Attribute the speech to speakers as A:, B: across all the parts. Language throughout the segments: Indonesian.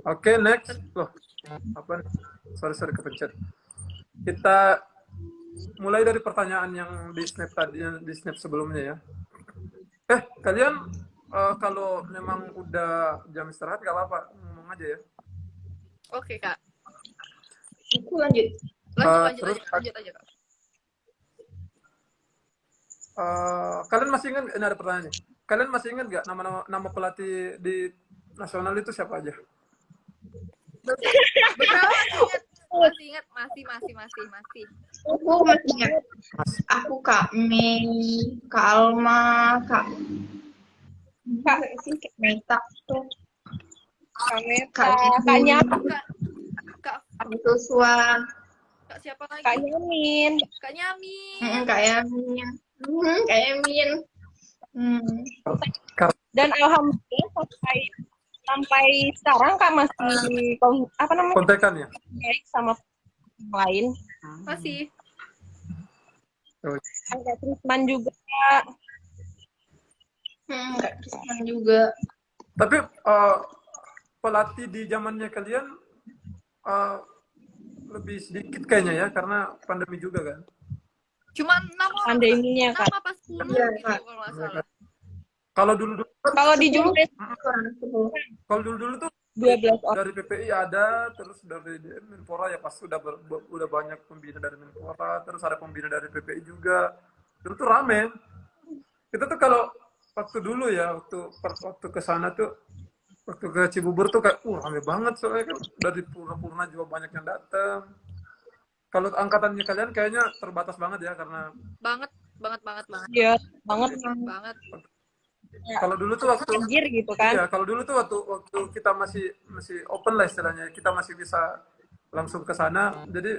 A: Oke, next. Loh, apa nih? Sorry, kepencet. Kita mulai dari pertanyaan yang di snap tadi, di snap sebelumnya ya. Kalian kalau memang udah jam istirahat gak apa-apa, ngomong aja ya.
B: Oke, Kak.
C: Aku lanjut.
B: Lanjut aja, Kak.
A: Kalian masih ingat, ini ada pertanyaan. Kalian masih ingat gak nama pelatih di nasional itu siapa aja?
B: Beberapa masih ingat, masih.
C: Aku masih ingat. Aku Kak Mei, Kak Alma, Kak Meta tuh. Kak Nyam,
B: Kak
C: Joshua,
B: Kak siapa lagi?
D: Kak Yamin.
B: Kak
C: Yamin.
D: Dan alhamdulillah sampai sekarang Kak masih
A: kontekan ya?
D: baik sama yang lain.
B: Masih.
D: Kak Trisman juga.
C: Kak Trisman juga.
A: Tapi pelatih di zamannya kalian lebih sedikit kayaknya ya, karena pandemi juga kan?
B: Cuma
D: pandeminya Kak.
B: Nama pas 10 gitu kalau nggak salah.
A: Kalau dulu
D: Kalau di Jumlah
A: kalau dulu tuh
D: 12 orang.
A: dari PPI ada, terus dari Menpora ya pasti udah banyak pembina dari Menpora, terus ada pembina dari PPI juga. Dulu tuh rame. Kita tuh kalau waktu dulu ya, waktu ke sana tuh, waktu ke Cibubur tuh kayak rame banget, soalnya kan dari Purna juga banyak yang datang. Kalau angkatannya kalian kayaknya terbatas banget ya, karena
B: banget.
D: Iya, banget.
A: Kalau dulu tuh waktu
D: anjir gitu kan.
A: Iya, kalau dulu tuh waktu kita masih open lah istilahnya, kita masih bisa langsung ke sana. Jadi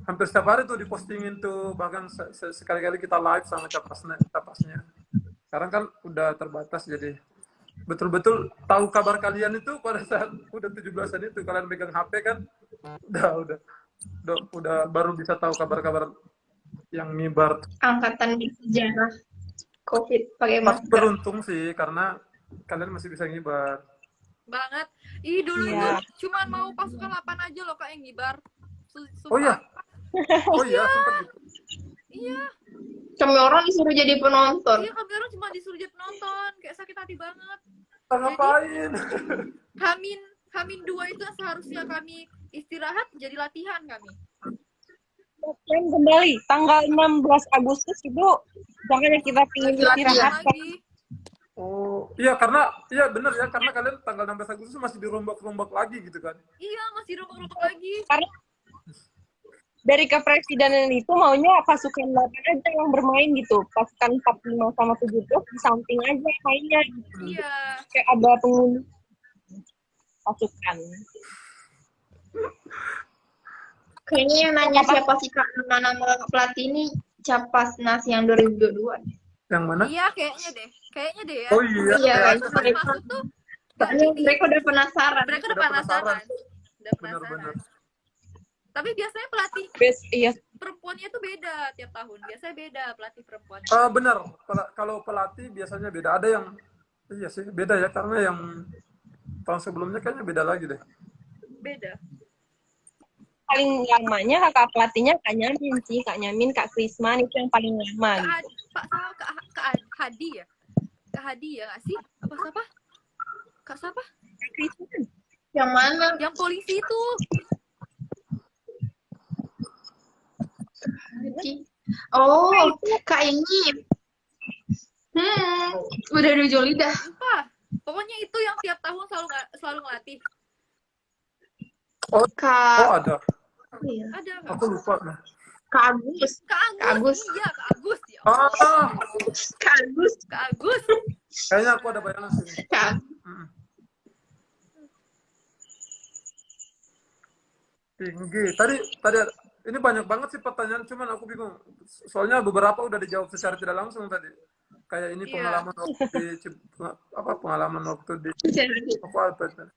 A: hampir setiap hari tuh dipostingin tuh, bahkan sekali-kali kita live sama capasnya. Sekarang kan udah terbatas, jadi betul-betul tahu kabar kalian itu pada saat udah 17-an itu, kalian pegang HP kan udah baru bisa tahu kabar-kabar yang ngibar.
C: Angkatan bersejarah COVID pakai
A: Pas
C: masker.
A: beruntung sih karena kalian masih bisa ngibar.
B: Banget. Dulu tuh cuman mau pasukan 8 aja loh Kak yang ngibar.
A: Oh iya, sempat gitu.
B: Iya.
C: Kami orang disuruh jadi penonton.
B: Iya, kami orang cuma disuruh jadi penonton. Kayak sakit hati banget.
A: Ngapain?
B: Hamin 2 itu seharusnya kami istirahat jadi latihan kami.
D: Dan kembali tanggal 16 Agustus itu makanya kita pingin istirahat
B: lagi.
A: Oh, iya benar ya, karena kalian tanggal 16 Agustus masih dirombak-rombak lagi gitu kan?
B: Iya, masih rombak-rombak lagi.
D: Karena dari kepresidenan itu maunya pasukan 8 aja yang bermain gitu. Pasukan 45 sama 17 di samping aja mainnya.
B: Iya.
D: Kayak ada penghuni pasukan.
C: Kayaknya yang nanya siapa sih Kak nama pelatih ini Capasnas yang 2022.
A: Yang mana?
B: Iya, kayaknya deh ya.
A: Oh iya.
C: Iya,
B: Masuk tuh.
C: Mereka udah penasaran.
B: Udah penasaran.
A: Benar.
B: Tapi biasanya pelatih
D: Iya.
B: perempuannya tuh beda tiap tahun. Biasanya beda pelatih perempuan.
A: Benar. Kalau pelatih biasanya beda. Ada yang sih beda ya, karena yang tahun sebelumnya kayaknya beda lagi deh.
B: Beda.
D: Paling lamanya kakak pelatihnya Kak Nyamin sih, Kak Nyamin, Kak Krisman itu yang paling lama.
B: Kak Hadi ya? Kak Hadi ya nggak sih? Apa siapa? Kak siapa?
D: Kak Krisman.
C: Yang mana?
B: Yang polisi itu.
C: Oh, Kak ini. Udah Joli dah.
B: Apa? Pokoknya itu yang tiap tahun selalu ngelatih.
A: Oh,
C: Kak.
A: ada.
C: Iya.
B: Ada.
A: Aku lupa nah.
C: Kak Agus.
B: Iya, Kak Agus. Ya.
C: Kak Agus.
A: Kayaknya aku ada bayangan sini.
C: Kak.
A: Tinggi. Tadi ini banyak banget sih pertanyaan, cuman aku bingung. Soalnya beberapa udah dijawab secara tidak langsung tadi. Kayak ini pengalaman waktu di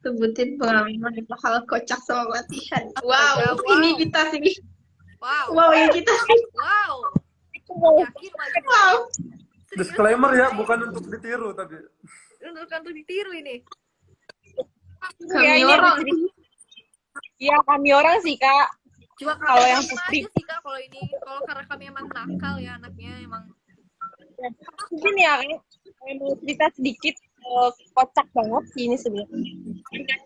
C: sebutin pengalaman hal kocak sama latihan. Wow, ini kita sih. Wow, ini kita sih.
B: Wow. Yakin lagi.
C: Wow.
A: Disclaimer ya, bukan untuk ditiru tapi.
B: Untuk ditiru ini.
C: Kami
D: ini
C: orang.
D: Iya, kami orang sih, Kak.
B: Cuma
D: Kalau yang
B: sama
D: putri.
B: aja sih Kak kalau ini. Kalau karena kami emang nakal ya anaknya emang.
D: Mungkin ya, Kak, mau cerita sedikit kocak banget sih ini sebenarnya.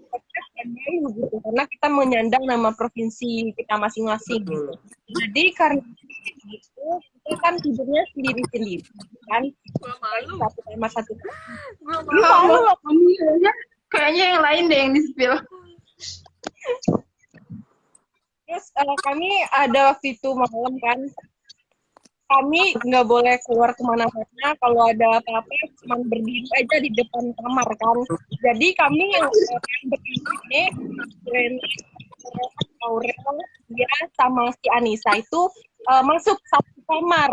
D: Kocak dan baru gitu, karena kita menyandang nama provinsi kita masing-masing gitu. Jadi karena itu kita kan tidurnya sendiri-sendiri kan.
B: Gua malu.
D: Satu kamar satu.
B: Gua
D: Lu
B: malu.
D: malu loh.
C: Kayaknya yang lain deh yang di-spill.
D: Terus kami ada waktu itu malam kan, kami nggak boleh keluar kemana-mana, kalau ada apa-apa cuma berdiri aja di depan kamar kan. Jadi kami yang berdiri ini, Reni, Aurel, dia sama si Anissa itu masuk satu kamar.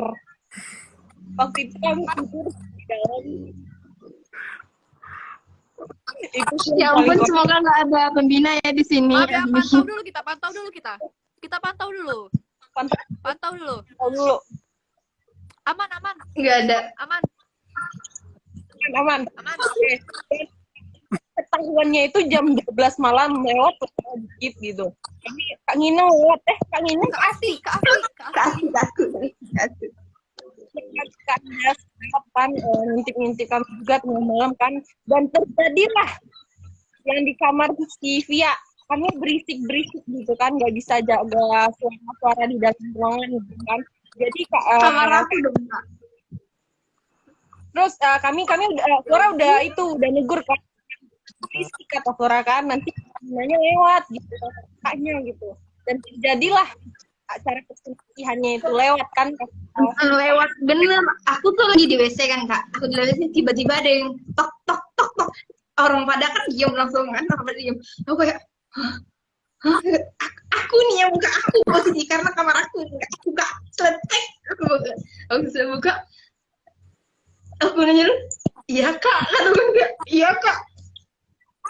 D: Waktu itu kami tidur di dalam. Itu sih
C: Ya
D: yang
C: ampun,
D: paling
C: semoga nggak ada pembina ya di sini.
B: Maaf ya, pantau dulu kita. Kita pantau dulu. Pantau dulu.
D: dulu.
C: Nggak ada.
B: Aman.
D: Aman. Oke. Ketahuannya itu jam 12 malam lewat dikit gitu. Kami Kak Nino lewat, Kak Nino
B: Kak Asti.
C: Kasih.
D: Kak Nias kan ngintip-ngintip kami juga tengah malam kan, dan terjadilah yang di kamar si Via. Kami berisik gitu kan, nggak bisa jaga suara-suara di dalam ruangan gitu kan. Jadi
C: Kamar aku dong, Kak.
D: terus kami udah negur kan, berisik kata Flora kan, nanti nanya lewat gitu kakaknya gitu, dan terjadilah acara perselisihannya itu lewat kan.
C: Lewat bener. Aku tuh lagi di WC kan, Kak. Aku di WC tiba-tiba ada yang tok tok tok tok. Orang pada kan diam langsung kan, orang pada diam. Aku kayak, Hah? Aku nih yang buka, aku posisi karena kamar aku buka seletek. Aku sudah buka. Aku nanya, iya Kak, kata gue, iya Kak.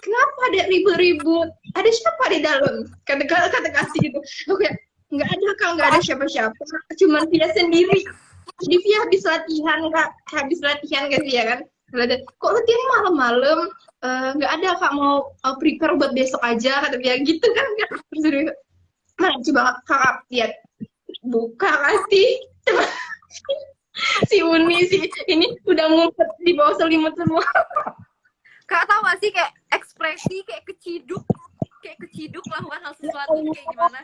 C: Kenapa ada ribut-ribut? Ada siapa di dalam? Kata kasih gitu. Aku kayak, nggak ada Kak, nggak ada siapa-siapa. Cuman Via sendiri. Jadi Via habis latihan Kak, Via kan. Kok latihan malam-malam? Nggak ada Kak, mau prepare buat besok aja kata Via gitu kan. Terus dia, nah coba Kakak lihat, buka kasih. Si Uni sih ini udah ngumpet di bawah selimut semua.
B: Kak tahu gak sih kayak ekspresi kayak keciduk melakukan hal sesuatu kayak gimana?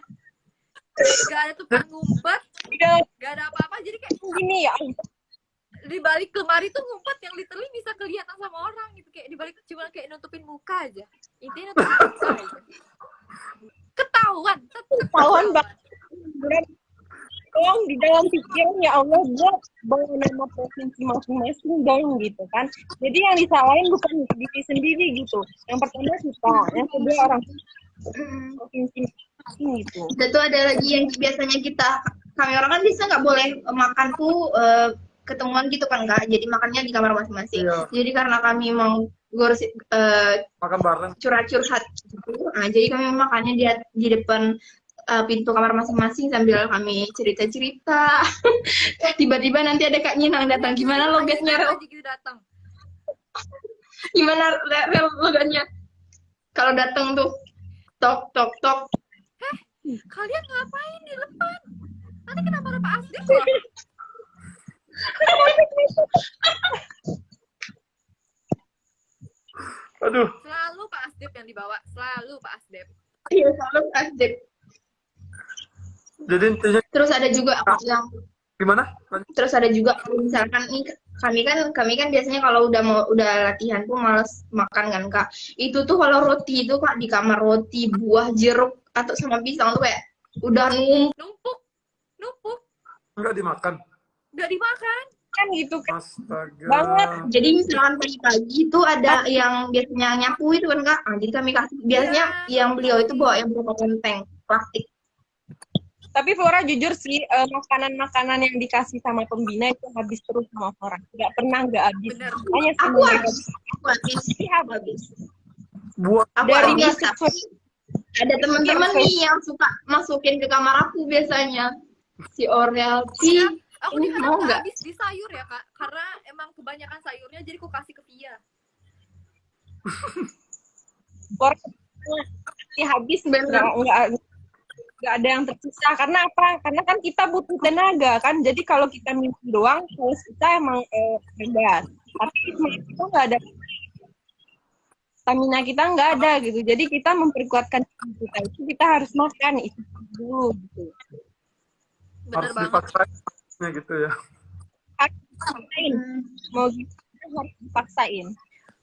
B: Gak ada tukang ngumpet, gak ada apa-apa, jadi kayak
D: Ini ya,
B: di balik lemari tuh ngumpet yang literally bisa kelihatan sama orang gitu, kayak di balik cuma kayak nutupin muka aja, intinya nutupin muka aja. Ketahuan
D: banget. Tolong di dalam pikiran ya Allah, gue bawa nama provinsi masing-masing dong gitu kan. Jadi yang disalahin bukan diri sendiri gitu. Yang pertama kita, yang kedua orang provinsi masing gitu.
C: Dan tuh ada lagi yang biasanya kami orang kan bisa nggak boleh makan tuh ketemuan gitu kan Kak. Jadi makannya di kamar masing-masing. Iya. Jadi karena kami mau
A: makan bareng,
C: curhat gitu. Nah, jadi kami makannya di depan pintu kamar masing-masing sambil kami cerita-cerita. Tiba-tiba nanti ada Kak Nyinang datang. Gimana logatnya, Rel? Gimana Rel logatnya? Kalau datang tuh tok tok tok.
B: Kalian ngapain di depan? Nanti kenapa ada Pak Asdip loh?
A: Aduh.
B: Selalu Pak Asdip yang dibawa, selalu Pak Asdip.
C: Iya, selalu Pak Asdip.
A: Jadi intinya
C: terus ada juga yang
A: gimana?
C: Terus ada juga misalkan nih kami kan biasanya kalau udah latihan tuh males makan kan Kak. Itu tuh kalau roti itu Kak di kamar, roti, buah, jeruk atau sama pisang tuh kayak udah
B: numpuk.
A: Enggak dimakan
D: kan gitu kan.
A: Astaga.
D: Banget.
C: Jadi misalkan pagi-pagi itu ada yang biasanya nyapu itu kan Kak. Jadi kami kasih biasanya yang beliau itu bawa yang berupa kenteng plastik.
D: Tapi Flora jujur sih, makanan-makanan yang dikasih sama pembina itu habis terus sama Flora. Nggak pernah nggak habis.
B: Bener.
D: Hanya
C: Aku habis.
A: Buat
C: Aku
D: dari
C: biasa. Ada teman-teman nih yang suka masukin ke kamar aku biasanya. Si Orel,
B: Aku
C: ini
B: kadang
C: mau
B: nggak
C: nggak?
B: habis di sayur ya Kak, karena emang kebanyakan sayurnya jadi aku kasih ke Via.
D: Ini habis nggak ada yang tersisa. Karena apa? Karena kan kita butuh tenaga kan. Jadi kalau kita mimpi doang, kalau kita emang ada. Tapi kita nggak ada, stamina kita nggak ada gitu. Jadi kita memperkuatkan kita itu kita harus makan itu dulu gitu.
B: Bener
A: Harus
B: banget.
A: dipaksain gitu ya.
D: Harus dipaksain. Mau gimana harus dipaksain.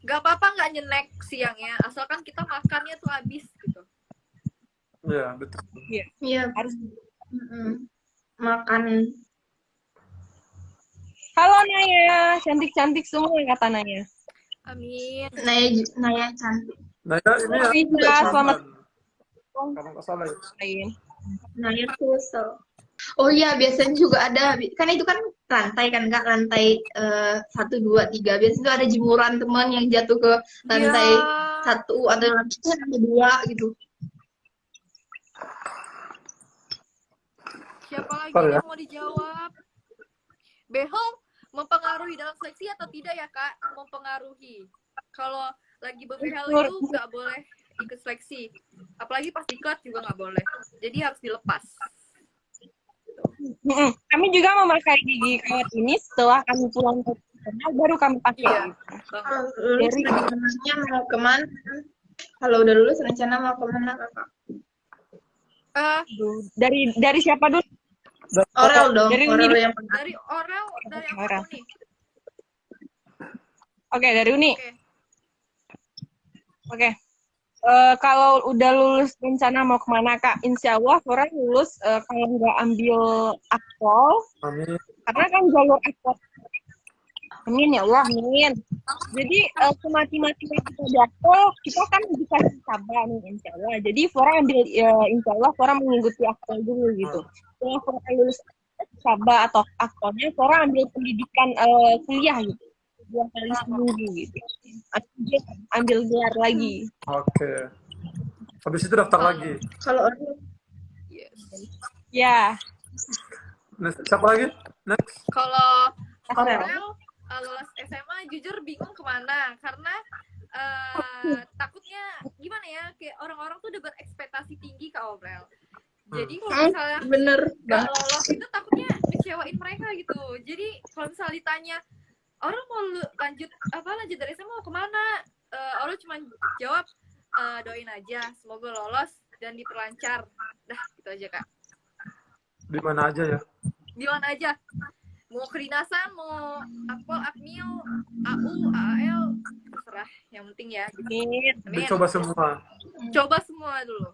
B: Gak apa-apa nggak nyenek siangnya, asalkan kita makannya tuh habis gitu.
A: Iya, betul.
C: Iya,
D: Harus.
C: makan.
D: Halo Naya, cantik-cantik semua kata Naya.
B: Amin.
C: Naya cantik.
A: Nah, ya, ini ya.
D: Bisa, selamat
A: Kalau nggak salah ya.
D: main.
C: Naya Kusel. Oh iya, biasanya juga ada, kan itu kan rantai kan Kak, rantai 1, 2, 3. Biasanya itu ada jemuran teman yang jatuh ke lantai
B: Ya.
C: 1 atau lantai 2 gitu.
B: Siapa lagi
A: Bentar ya.
B: yang mau dijawab? Behel mempengaruhi dalam seleksi atau tidak ya Kak? Mempengaruhi. Kalau lagi berbehel itu nggak boleh ikut seleksi. Apalagi pas diklat juga nggak boleh. Jadi harus dilepas.
D: Kami juga memakai gigi kawat ini setelah kami pulang ke sana, baru kami pakai.
B: Iya.
C: Kalau lulus rencananya mau kemana? Kalau udah lulus rencana mau kemana Kakak?
D: Dari siapa dulu?
C: Orel dong,
D: Dari
C: Orel
D: Uni.
C: yang
B: Dari Orel, dari
D: Orel.
B: aku nih.
D: Oke, dari Uni.
B: Oke.
D: Oke. Kalau udah lulus rencana mau kemana Kak? Insya Allah orang lulus kalau nggak ambil akpol,
A: Amin.
D: karena kan jalur akpol. Amin ya Allah, amin. Jadi semati-matinya kita di akpol, kita kan bisa sabar nih insya Allah. Jadi Fora ambil insya Allah Fora mengikuti akpol dulu gitu. Setelah Fora lulus sabar atau akpolnya, Fora ambil pendidikan kuliah gitu. 2 kali seminggu gitu. Ambil gelar lagi.
A: Oke. Habis itu daftar lagi.
C: Kalau Orel
B: Yes.
D: Ya.
A: Next, siapa lagi? Next.
B: Kalau
C: Orel.
B: Orel lulus SMA jujur bingung kemana karena takutnya gimana ya, kayak orang-orang tuh udah berekspektasi tinggi ke Orel. Jadi kalau misalnya
C: bener
B: nggak
C: banget.
B: lolos itu takutnya ngecewain mereka gitu. Jadi kalau misalnya ditanya orang mau lanjut dari SMA mau kemana, orang cuma jawab doain aja semoga lolos dan diperlancar. Dah gitu aja Kak.
A: Di mana aja ya?
B: Di mana aja, mau kedinasan, mau akpol, akmil, AU, AAL, terserah. Yang penting ya gitu.
D: Amin.
B: Amin.
A: Dicoba semua.
B: Coba semua dulu.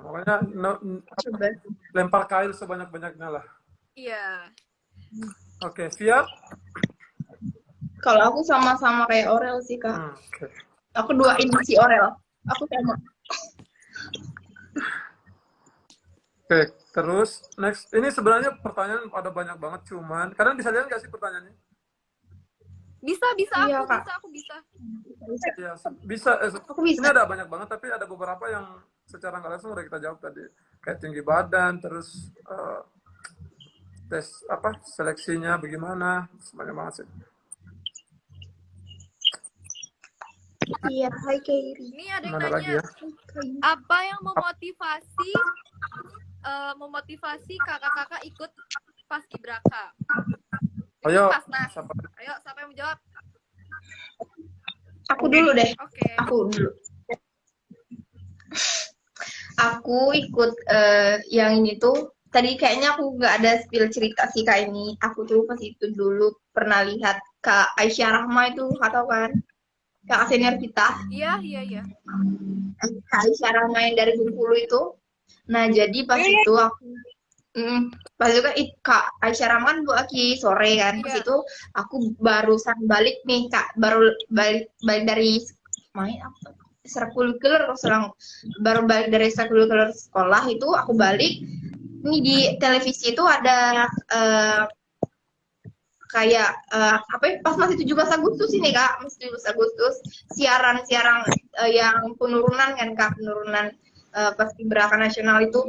A: Makanya
C: Coba.
A: lempar kail sebanyak-banyaknya lah.
B: Iya.
A: Oke, siap?
C: Kalau aku sama-sama kayak Orel sih Kak.
A: Oke.
C: Aku duain si Orel. Aku sama.
A: Oke, terus next. Ini sebenarnya pertanyaan ada banyak banget, cuman kalian bisa lihat nggak sih pertanyaannya?
B: Bisa
C: Iya,
B: aku
C: Kak.
B: bisa aku bisa.
A: Ya, bisa.
C: Aku bisa.
A: Ini ada banyak banget, tapi ada beberapa yang secara nggak langsung udah kita jawab tadi. Kayak tinggi badan, terus tes seleksinya bagaimana, semuanya banget sih.
C: Iya, hai Kairi.
B: Ini ada yang
A: Mana lagi
B: nanya
A: ya?
B: apa yang memotivasi kakak-kakak ikut paskibraka.
A: Ayo,
B: Pasnas.
A: siapa?
B: Ayo siapa yang menjawab?
C: Aku dulu deh.
B: Oke.
C: Aku dulu. Aku ikut yang ini tuh. Tadi kayaknya aku nggak ada spill cerita sih Kak ini. Aku tuh pas itu dulu pernah lihat Kak Aisyah Rahma itu, Kak tahu kan? Kak senior kita.
B: Iya.
C: Kak Aisyah Rahma yang dari Bengkulu itu. Nah, jadi pas itu aku pas itu kan Kak Aisyah Rahma kan Bu Aki sore kan. Pas
B: Iya.
C: itu aku barusan balik nih Kak, baru balik dari main apa? Ekstrakurikuler baru balik dari ekstrakurikuler sekolah itu aku balik. Ini di televisi itu ada kayak pas masih 17 Agustus ini Kak, masih 17 Agustus siaran yang penurunan kan Kak, penurunan paskibraka nasional itu.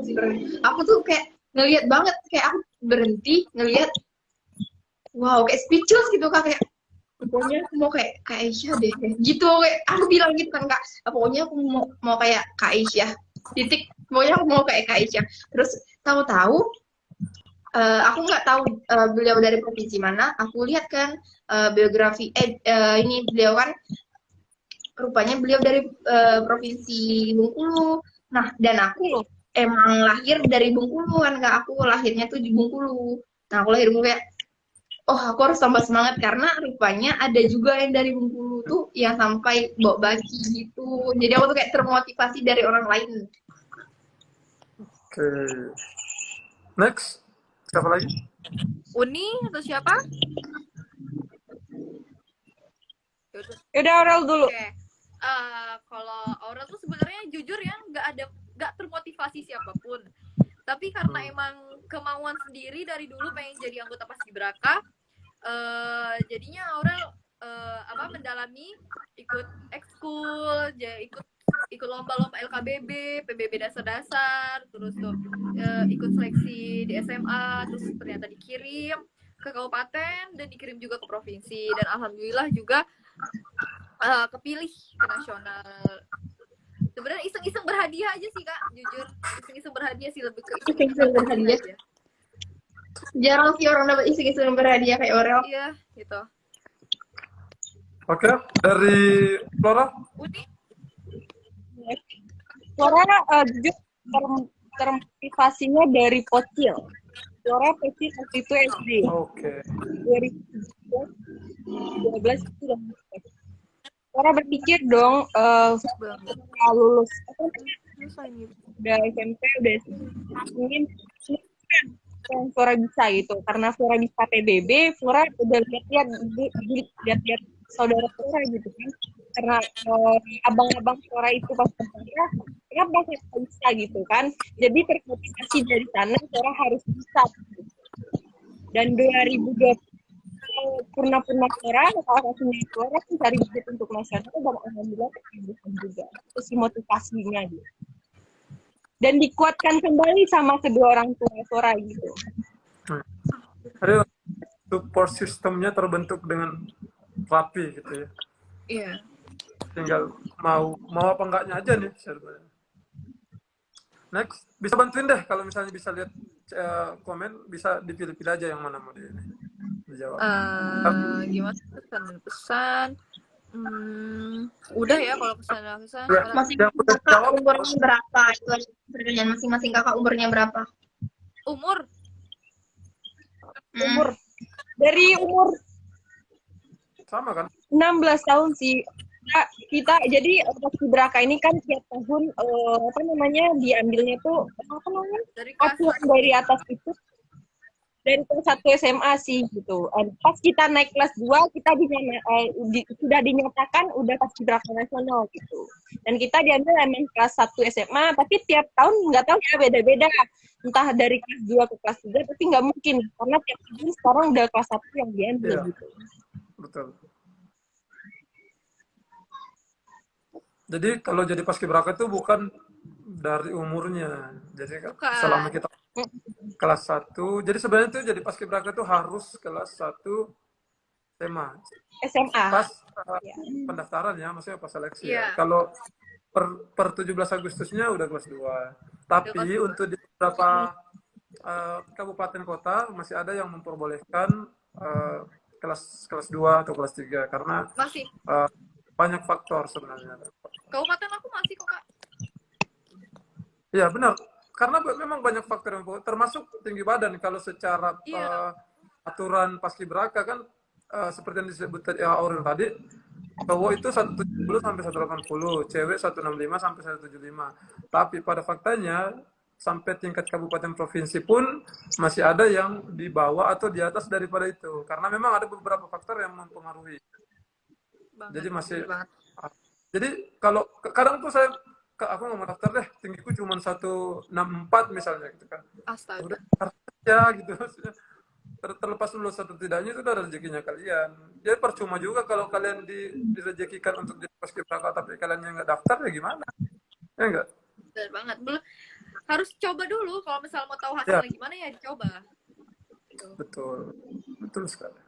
C: Aku tuh kayak ngelihat banget, kayak aku berhenti ngelihat, wow, kayak speechless gitu Kak, kayak pokoknya aku mau kayak Kak Aisyah deh gitu, kayak aku bilang gitu kan Kak. Pokoknya aku mau kayak Kak Aisyah, titik. Pokoknya aku mau kayak Kak Aisyah. Terus tahu-tahu aku nggak tahu beliau dari provinsi mana. Aku lihat kan biografi ini beliau kan rupanya beliau dari provinsi Bengkulu. Nah, dan aku emang lahir dari Bengkulu kan Kak. Aku lahirnya tuh di Bengkulu. Nah, aku lahir di Bengkulu kayak, oh aku harus tambah semangat karena rupanya ada juga yang dari Bengkulu tuh yang sampai bawa baki gitu. Jadi aku tuh kayak termotivasi dari orang lain.
A: Oke. Next. Siapa lagi?
B: Uni atau siapa? Yaudah.
D: Yaudah Aurel dulu.
B: Oke. Kalau Aurel tuh sebenarnya jujur ya nggak termotivasi siapapun. Tapi karena emang kemauan sendiri dari dulu pengen jadi anggota Paskibraka, jadinya Aurel mendalami, ikut ekskul, ikut lomba-lomba LKBB, PBB dasar-dasar, terus tuh ikut seleksi di SMA, terus ternyata dikirim ke kabupaten dan dikirim juga ke provinsi, dan alhamdulillah juga kepilih ke nasional. Sebenarnya iseng-iseng berhadiah aja sih Kak, jujur iseng-iseng berhadiah sih, lebih ke
C: Iseng-iseng berhadiah.
B: aja.
C: Jarang sih orang dapat iseng-iseng berhadiah kayak Aurel.
B: Iya gitu.
A: Oke, dari Flora.
B: Uni?
D: Flora jujur termotivasinya dari kecil. Flora pasti waktu itu SD.
A: Oke.
D: 2012 itu udah mulai. Flora berpikir dong setelah lulus udah SMP udah ingin yang Flora bisa gitu, karena Flora bisa PBB, Flora udah lihat saudara Flora gitu kan, karena abang-abang Flora itu pas bertanya kenapa saya bisa gitu kan, jadi termotivasi dari sana Flora harus bisa gitu. Dan 2020 purna Flora, salah satunya Flora mencari budget untuk nasional dan alhamdulillah kesembuhan juga, terus motivasinya gitu. Dan dikuatkan kembali sama kedua orang tua Flora gitu.
A: Ada support sistemnya terbentuk dengan rapi gitu ya.
B: Iya.
A: Tinggal mau apa enggaknya aja nih sebenarnya. Next, bisa bantuin deh kalau misalnya bisa lihat komen, bisa dipilih-pilih aja yang mana mau dijawab.
B: Gimana pesan-pesan? Udah ya kalau pesan.
C: Masing-masing kakak umurnya berapa? Itu aja pertanyaan, masing-masing kakak umurnya berapa?
B: Umur
D: Dari umur
A: sama kan?
D: 16 tahun sih. Kita jadi Paskibraka ini kan tiap tahun diambilnya tuh
B: dari
D: aturan dari atas itu dari kelas 1 SMA sih gitu. Pas kita naik kelas 2 kita sudah dinyatakan udah Paskibraka nasional gitu. Dan kita diambil emang kelas 1 SMA, tapi tiap tahun nggak tahu ya beda-beda. Entah dari kelas 2 ke kelas 3, tapi nggak mungkin karena tiap tahun sekarang udah kelas 1 yang diambil gitu.
A: Betul. Jadi kalau jadi paskibraka itu bukan dari umurnya. Jadi selama kita kelas 1, jadi sebenarnya itu jadi paskibraka itu harus kelas 1 SMA. Pas pendaftaran ya, maksudnya pas seleksi ya. Kalau per 17 Agustusnya udah kelas 2. Tapi untuk di beberapa kabupaten kota masih ada yang memperbolehkan kelas 2 atau kelas 3 karena
B: masih
A: banyak faktor sebenarnya.
B: Kabupaten aku masih kok Kak.
A: Iya benar, karena memang banyak faktor yang termasuk tinggi badan. Kalau secara aturan paskibraka kan seperti yang disebut Aurel tadi, cowok itu 170 sampai 180, cewek 165 sampai 175. Tapi pada faktanya sampai tingkat kabupaten provinsi pun masih ada yang di bawah atau di atas daripada itu, karena memang ada beberapa faktor yang mempengaruhi. Jadi masih jadi kalau kadang tuh aku nggak mau daftar deh, tinggiku cuma 164 misalnya gitu kan.
B: Astaga.
A: Udah aja gitu maksudnya. Terlepas lulus atau tidaknya itu udah rezekinya kalian. Jadi percuma juga kalau kalian direzekikan untuk jadi paskibraka tapi kalian yang nggak daftar ya gimana? Ya enggak?
B: Benar banget. Belum harus coba dulu kalau misal mau tahu hasilnya gimana ya dicoba.
A: Betul. Betul sekali.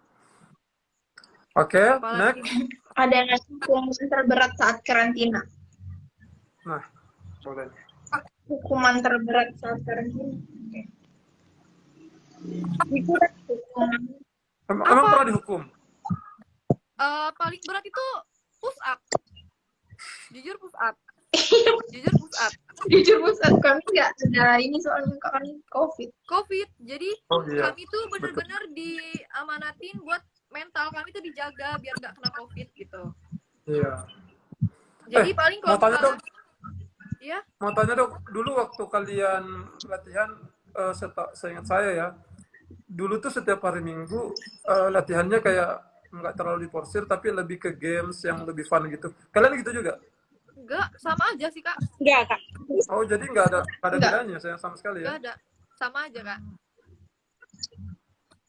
A: Oke,
B: Apalagi?
A: next.
C: Ada yang ngasih hukuman terberat saat karantina.
A: Nah, boleh.
C: Hukuman terberat saat karantina. Oke. Itu hukuman.
A: Emang
B: Apa?
A: pernah dihukum?
B: Paling berat itu push up. Jujur push up. Jujur push up.
C: Jujur Ustaz, kami nggak ada ini soalnya kami COVID.
B: COVID. Jadi
A: Oh iya.
B: kami tuh bener-bener diamanatin buat mental kami tuh dijaga biar nggak kena COVID gitu.
A: Iya.
B: Jadi paling
A: Mau
B: kalau
A: tanya dong,
B: ya
A: mau tanya dong, dulu waktu kalian latihan, seingat saya ya, dulu tuh setiap hari Minggu latihannya kayak nggak terlalu diporsir, tapi lebih ke games yang lebih fun gitu. Kalian gitu juga?
B: enggak sama aja sih Kak.
D: Enggak, Kak.
A: Oh, jadi nggak ada
C: Nggak.
A: bedanya saya sama sekali
B: Enggak
A: ya?
B: ada. Sama aja Kak.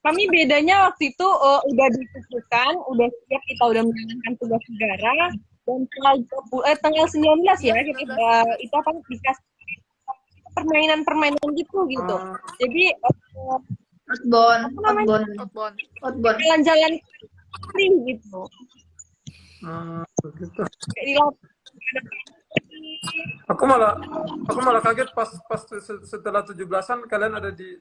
D: Kami bedanya waktu itu udah ditentukan, udah siap, kita udah menjalankan tugas negara, dan tanggal 19 ya,
B: Iya,
D: kita
B: 19.
D: itu apa dikasih permainan-permainan gitu.
A: Oh,
D: Jadi
C: Outbound, outbound,
B: Outbound.
C: outbound.
D: jalan-jalan free gitu.
A: begitu.
D: Kayak di lapangan.
A: Aku malah kaget pas setelah 17-an kalian ada di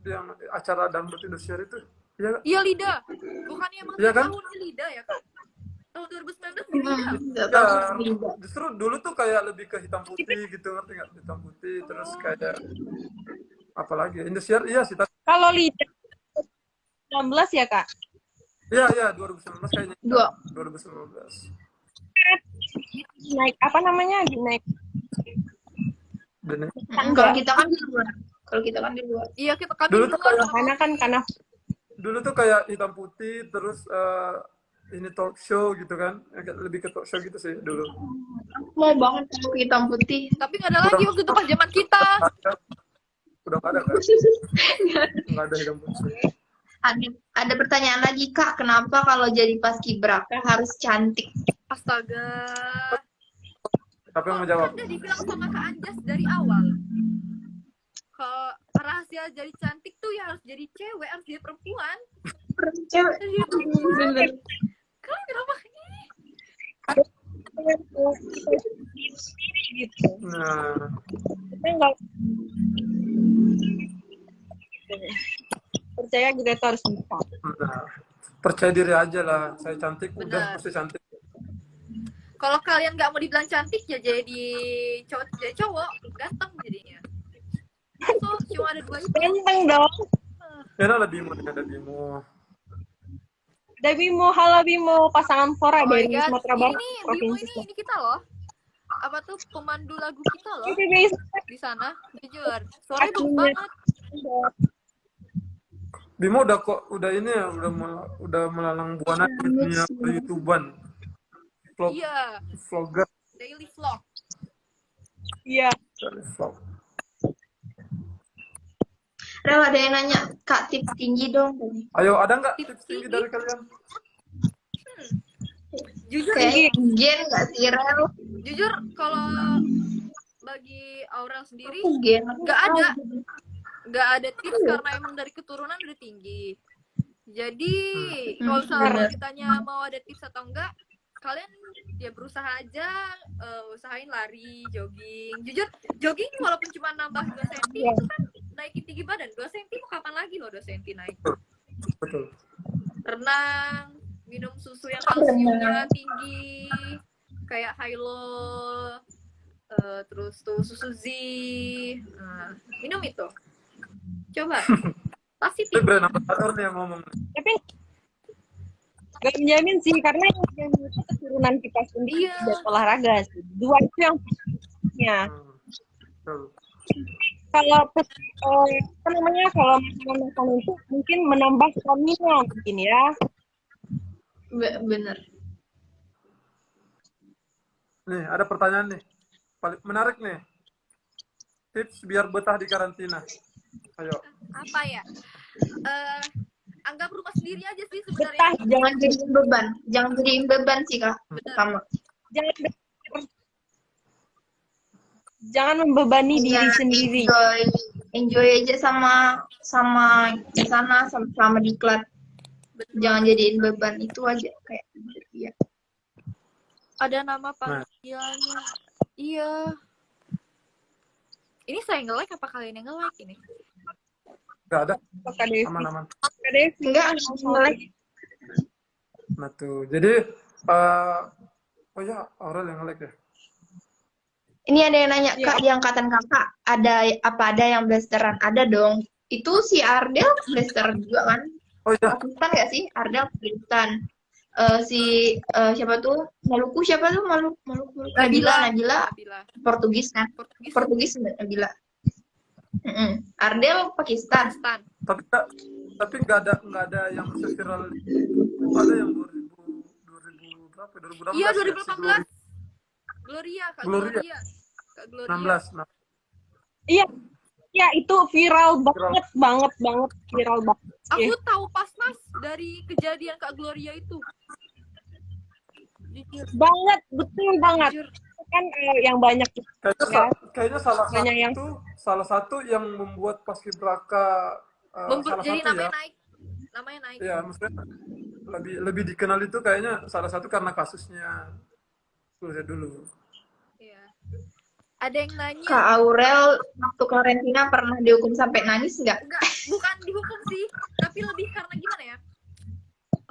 A: yang acara Dangdut Indonesia itu. Iya nggak?
B: Iya Lida. Bukannya emang
A: Iya
B: tiap
A: kan?
B: tahun Lida ya Kak? Tahun 2019 di Lida.
C: Nggak
A: Ya,
C: tahu juga.
A: justru dulu tuh kayak lebih ke hitam putih gitu, ngerti nggak? Hitam putih, terus kayak apalagi Indosiar, iya sih.
D: Kalau lidah 19 ya, Kak?
A: Iya, 2019 kayaknya.
C: Dua.
A: 2019.
D: Naik apa namanya? Naik
A: Dan
C: Kalau kita kan di luar. Kalau kita kan di luar.
B: Iya kita kami
A: Dulu
B: di
A: tuh
B: luar
A: kayak-
B: sama
A: dulu tuh kayak hitam putih, terus ini talk show gitu kan, lebih ke talk show gitu sih dulu.
C: Mau banget tahu hitam putih.
B: tapi nggak ada lagi waktu itu pas zaman kita.
A: Udah nggak ada kan? Nggak ada hitam putih.
C: Ada pertanyaan lagi Kak, kenapa kalau jadi paskibraka harus cantik?
B: Astaga.
A: Siapa yang mau jawab?
B: Kan udah dibilang sama Kak Anjas dari awal. Kalau rahasia jadi cantik tuh ya harus jadi cewek, harus jadi perempuan.
C: Cewek.
B: Harus jadi perempuan.
C: Bener.
B: Kalian kenapa?
D: gitu.
A: Nah,
D: Kita nggak percaya kita tuh harus bisa.
A: percaya diri aja lah. Saya cantik, udah
B: Benar.
A: pasti cantik.
B: Kalau kalian nggak mau dibilang cantik ya jadi cowok ganteng jadinya. So, cuma ada dua itu.
D: Ganteng dong.
A: Enak lah Bimo, ada Bimo.
D: Ada Bimo, halo Bimo, pasangan Fora
B: Oh my
D: dari
B: God.
D: Sumatera Barat,
B: Ini Bimo
D: provinsi
B: ini kita loh. Apa tuh pemandu lagu kita loh
D: Selatan.
B: di sana. Jujur. Suaranya bagus banget.
A: Bimo udah ini ya, udah melalang buana di dunia YouTuber.
B: Iya.
A: Vlogger,
B: Daily vlog.
D: Iya.
A: vlog.
C: Rel, ada yang nanya, Kak tips tinggi dong.
A: Ayo, ada nggak
B: Tips
A: tips tinggi
B: tinggi?
A: dari kalian?
B: Jujur.
C: Kayak gen nggak sih Rel?
B: Jujur kalau bagi Aurel sendiri
C: Gen.
B: nggak ada tips karena emang dari keturunan udah tinggi. Jadi kalau misalnya
C: bener.
B: ditanya mau ada tips atau enggak, kalian ya berusaha aja, usahain lari, jogging. Jujur jogging walaupun cuma nambah 2 cm itu kan naikin tinggi badan. 2 cm mau kapan lagi loh 2 cm naik.
A: Betul.
B: Renang, minum susu yang kalsiumnya tinggi, kayak Hilo, terus tuh susu Z, minum itu. Coba, pasti
A: Ini
B: tinggi.
A: brand ambassador nih yang ngomong.
D: Tapi nggak menjamin sih, karena yang itu keturunan kita sendiri
B: Iya.
D: buat olahraga sih. Dua itu yang pastinya.
A: Betul.
D: Kalau apa namanya, kalau makanan itu mungkin menambah stamina mungkin ya.
C: Bener.
A: Nih, ada pertanyaan nih. Paling menarik nih. Tips biar betah di karantina. Ayo.
B: Apa ya? Anggap rumah sendiri aja sih
D: Betah,
B: sebenarnya.
C: Jangan jadiin beban. Jangan jadiin beban sih Kak.
B: Bener.
C: Sama.
D: jangan membebani diri
C: Jangan
D: sendiri.
C: Enjoy aja sama di sana, sama di klub.
B: Bener
C: Jangan
B: banget.
C: jadiin beban itu aja kayak ya.
B: Ada nama panggilannya. Iya. Ini saya nge-like apa kalian yang nge-like ini?
A: Nggak ada,
D: Kak Devi.
A: aman-aman.
D: Kak Devi.
C: Enggak, nge-like.
A: Nah tuh, jadi oh ya, Aurel yang nge-like ya.
C: Ini ada yang nanya,
D: Iya.
C: Kak, di angkatan kakak ada yang blasteran? Ada dong. Itu si Ardel blaster juga kan?
A: Oh iya,
C: Pakistan nggak sih? Ardel Pakistan. Siapa tuh? Maluku siapa tuh? Maluku. Nabila
B: Nabila.
C: Portugis kan?
B: Portugis.
C: Nabila. Ardel Pakistan.
B: Pakistan.
A: tapi nggak ada yang seviral itu. Ada yang 2000 berapa? 2016
B: Iya,
A: ya, si
B: 2018. Gloria, Kak
A: Gloria.
B: Gloria. Kak Gloria.
A: 16. Nah,
D: Iya. Ya, itu viral banget viral banget.
B: Aku tahu pas Mas dari kejadian Kak Gloria itu. Jujur.
D: Banget, betul banget.
B: Jujur.
D: Kan yang banyak
A: kayaknya
D: Banyak
A: salah satu yang membuat paskibraka salah
B: Jadi
A: satu
B: namanya
A: ya.
B: naik. Namanya naik.
A: Ya, maksudnya lebih dikenal itu kayaknya salah satu karena kasusnya dulu.
B: Iya. Ada yang nanya.
C: Kak Aurel waktu karantina pernah dihukum sampai nangis nggak?
B: Enggak, bukan dihukum sih, tapi lebih karena gimana ya?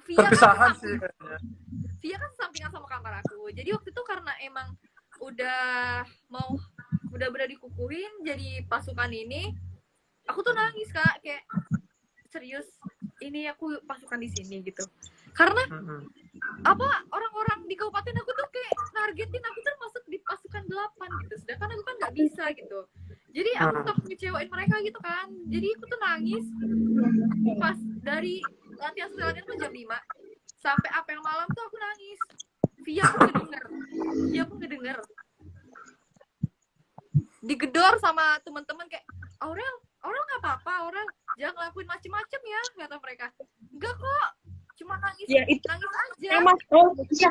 A: Perpisahan sih kayaknya.
B: Via kan sampingan sama kamar aku. Jadi waktu itu karena emang udah benar dikukuhin jadi pasukan ini, aku tuh nangis Kak, kayak serius ini aku pasukan di sini gitu. Karena orang-orang di kabupaten aku tuh kayak nargetin aku tuh masuk di pasukan 8 gitu, sedangkan aku kan nggak bisa gitu. Jadi aku takut ngecewain mereka gitu kan. Jadi aku tuh nangis pas dari latihan tuh jam 5 sampai apel malam tuh aku nangis. Via aku ngedenger. Digedor sama teman-teman kayak Aurel nggak apa-apa, Aurel jangan ngelakuin macem-macem ya, kata mereka. Enggak kok, cuma nangis,
D: Ya, itu
B: nangis aja.
D: Mas,
C: Iya,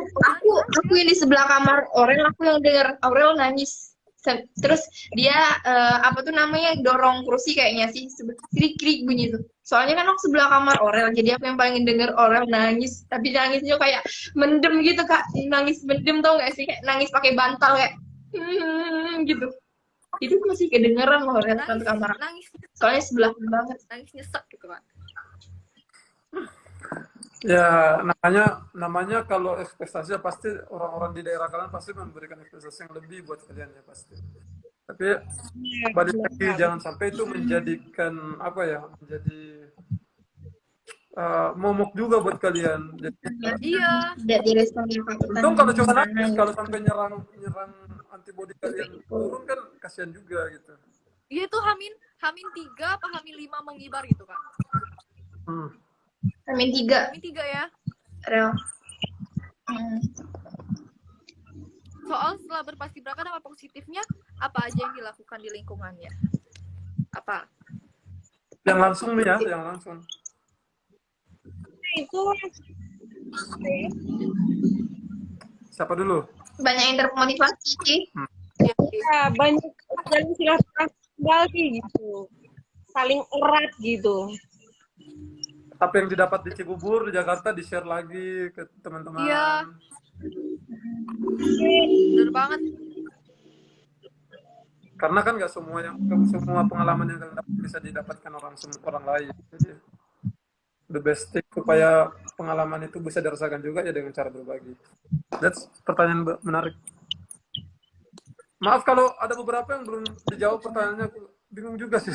C: aku yang di sebelah kamar Aurel, aku yang denger Aurel nangis. Terus dia apa tuh namanya dorong kursi kayaknya sih, krik-krik bunyi tuh. Soalnya kan aku sebelah kamar Aurel, jadi aku yang paling denger Aurel nangis. Tapi nangisnya kayak mendem gitu Kak, nangis mendem tau gak sih, kayak nangis pakai bantal kayak gitu. Itu masih kedengeran loh Aurel ke kamar.
B: Nangis,
C: Soalnya sebelah banget.
B: nangis nyesek gitu kan.
A: Ya, namanya kalau ekspektasi pasti orang-orang di daerah kalian pasti memberikan ekspektasi yang lebih buat kalian ya pasti. Tapi balik lagi jangan sampai itu menjadikan menjadi momok juga buat kalian. Jadi,
B: Iya.
C: Tidak direspon
A: untung kalau cuma nangis, kalau sampai nyerang antibodi kalian turun kan kasihan juga gitu.
B: Iya tuh Hamin 3 apa Hamin 5 mau ngibar gitu Kak.
C: Hamin 3
B: Hamin 3 ya.
C: Rel.
B: Soal setelah berpaskibraka dampak positifnya apa aja yang dilakukan di lingkungannya? Apa?
A: Yang langsung nih ya, yang langsung.
D: itu
A: Siapa dulu?
C: Banyak yang termotivasi sih.
D: ya banyak dan silaturahmi kembali gitu, saling erat gitu.
A: Apa yang didapat di Cibubur, di Jakarta di-share lagi ke teman-teman.
B: Iya. Bener banget.
A: Karena kan nggak semua pengalaman yang kalian dapat bisa didapatkan orang lain. Jadi the best thing supaya pengalaman itu bisa dirasakan juga ya dengan cara berbagi. That's pertanyaan menarik. Maaf kalau ada beberapa yang belum dijawab pertanyaannya, aku bingung juga sih.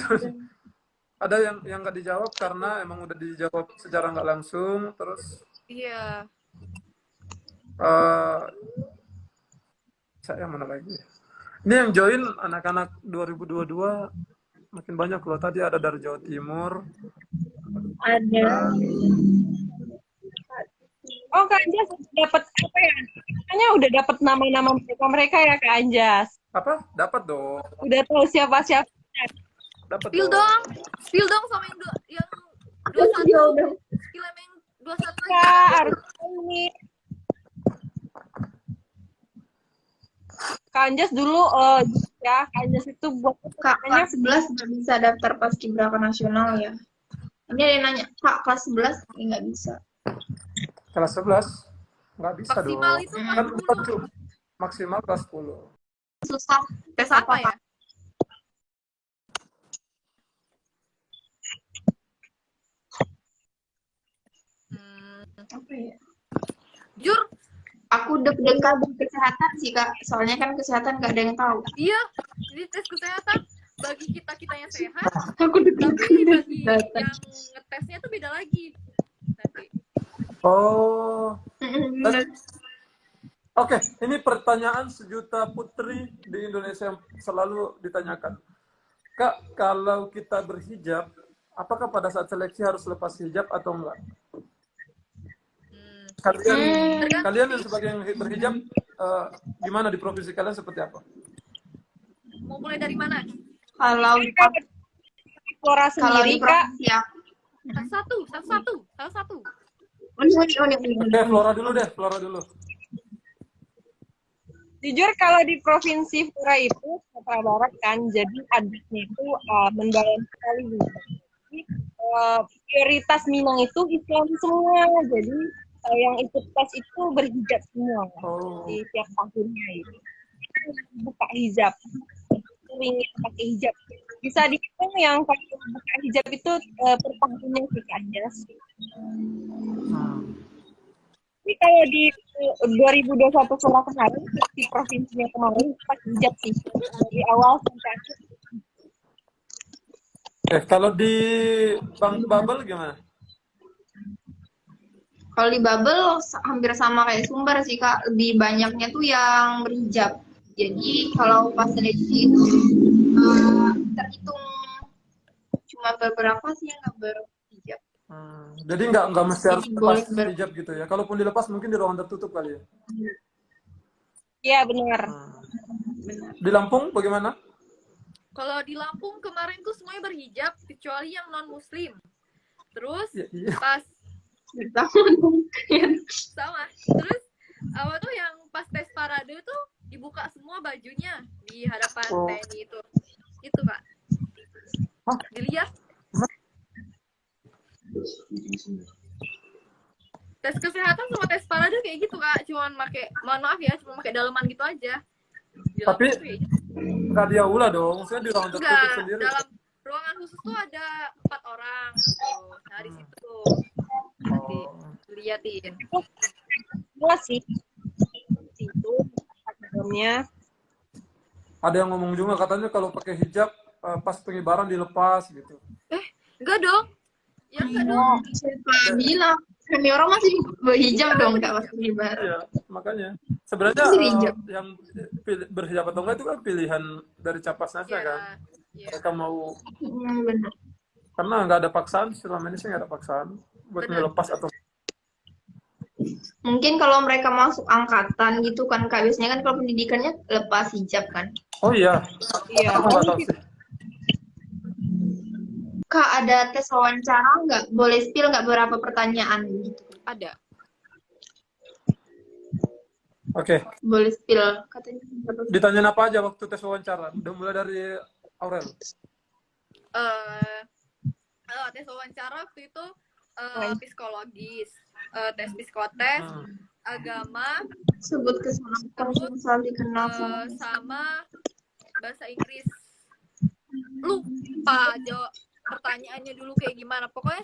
A: Ada yang nggak dijawab karena emang udah dijawab secara nggak langsung, terus
B: Iya.
A: Saya mana lagi? Ini yang join anak-anak 2022 makin banyak loh. Tadi ada dari Jawa Timur.
C: Ada.
D: Oh, Kak Anjas dapat apa ya? Kayaknya udah dapat nama-nama mereka ya, Kak Anjas.
A: Apa? Dapat dong.
D: Udah tahu siapa-siapa.
A: Dapat
B: Spill dong sama yang 21. Spill yang 21
D: Ya,
B: aja.
D: harus tahu nih. Kak Anjas dulu ya, Kak Anjas itu buat
C: Kak, kelas 11 nggak bisa daftar paskibraka nasional ya. Ini ada yang nanya, Kak, kelas 11 nggak bisa.
A: Kelas 11 nggak bisa
B: Maksimal
A: dong.
B: itu
A: Kan
B: kelas
A: 4
B: 10.
A: maksimal kelas 10.
C: Susah.
B: Tes apa ya?
C: Apa ya?
B: Jur,
C: Aku deg-degan kesehatan sih kak, soalnya kan kesehatan gak ada yang tahu.
B: iya. Jadi tes kesehatan bagi kita yang sehat,
C: Aku deg-degan
B: tapi bagi
C: kesehatan.
B: yang ngetesnya tuh beda lagi. Nanti.
A: Oh,
C: Bener.
A: oke. Ini pertanyaan sejuta putri di Indonesia yang selalu ditanyakan. Kak, kalau kita berhijab, apakah pada saat seleksi harus lepas hijab atau enggak? Kalian yang sebagai yang berhijab, gimana di provinsi kalian seperti apa?
B: Mau mulai dari mana?
C: Kalau
D: Flora
C: kalau
D: sendiri
C: di
D: Kak,
C: provinsi ya.
B: Satu.
A: Oke, Flora dulu deh, Flora dulu.
D: jujur kalau di provinsi Flora itu Sumatera Barat kan, jadi adatnya itu mendalam sekali gitu. Jadi, prioritas Minang itu Islam semua, jadi yang ikut tes itu berhijab semua di tiap tahunnya itu. Buka hijab, itu ingin pakai hijab. Bisa dihitung yang kalau buka hijab itu per tahunnya sih aja. Tapi kalau di 2021 Flora kemarin di provinsinya kemarin pakai hijab sih dari awal sampai akhir.
A: Kalau di Bang Babel gimana?
C: Kalau di Babel hampir sama kayak Sumber sih kak, lebih banyaknya tuh yang berhijab. Jadi kalau pas seleksi itu terhitung cuma beberapa sih yang nggak berhijab.
A: Jadi nggak mesti harus
C: Jadi
A: lepas
C: boleh
A: hijab gitu ya. Kalaupun dilepas mungkin di ruangan tertutup kali ya.
D: Iya benar.
A: Di Lampung bagaimana?
B: Kalau di Lampung kemarin tuh semuanya berhijab kecuali yang non muslim. Terus
A: Iya.
B: pas sama. Terus apa tuh yang pas tes parade tuh dibuka semua bajunya di hadapan TNI itu. Itu Kak. Dilihat. Tes kesehatan sama tes parade kayak gitu Kak, cuman pakai, mohon maaf ya, cuma pakai daleman gitu aja.
A: Tapi nggak diaulah dong, maksudnya di ruangan tertutup
B: enggak,
A: sendiri.
B: dalam ruangan khusus tuh ada 4 orang gitu. Nah di situ nanti liatin.
D: Semua sih itu dalamnya.
A: Ada yang ngomong juga katanya kalau pakai hijab pas pengibaran dilepas gitu.
B: Enggak dong. Ya enggak dong.
C: Siapa bilang? Kami orang masih berhijab dong kak pas pengibaran.
A: Iya, makanya sebenarnya yang berhijab atau enggak itu kan pilihan dari capasnya kan. Mereka mau
C: Benar.
A: karena nggak ada paksaan, selama ini sih nggak ada paksaan buat ngelepas atau
C: Mungkin kalau mereka masuk angkatan gitu kan kak, biasanya kan kalau pendidikannya lepas hijab kan.
A: oh iya, aku nggak tahu sih.
C: Kak ada tes wawancara nggak? Boleh spill nggak berapa pertanyaan gitu?
B: Ada.
A: Oke.
C: Boleh spill katanya.
A: Ditanyain apa aja waktu tes wawancara? Udah mulai dari Aurel.
B: Tes wawancara waktu itu psikologis, tes psikotes, agama,
C: Sebut kesalahan misal dikenal
B: sama bahasa Inggris. Lupa pertanyaannya dulu kayak gimana. Pokoknya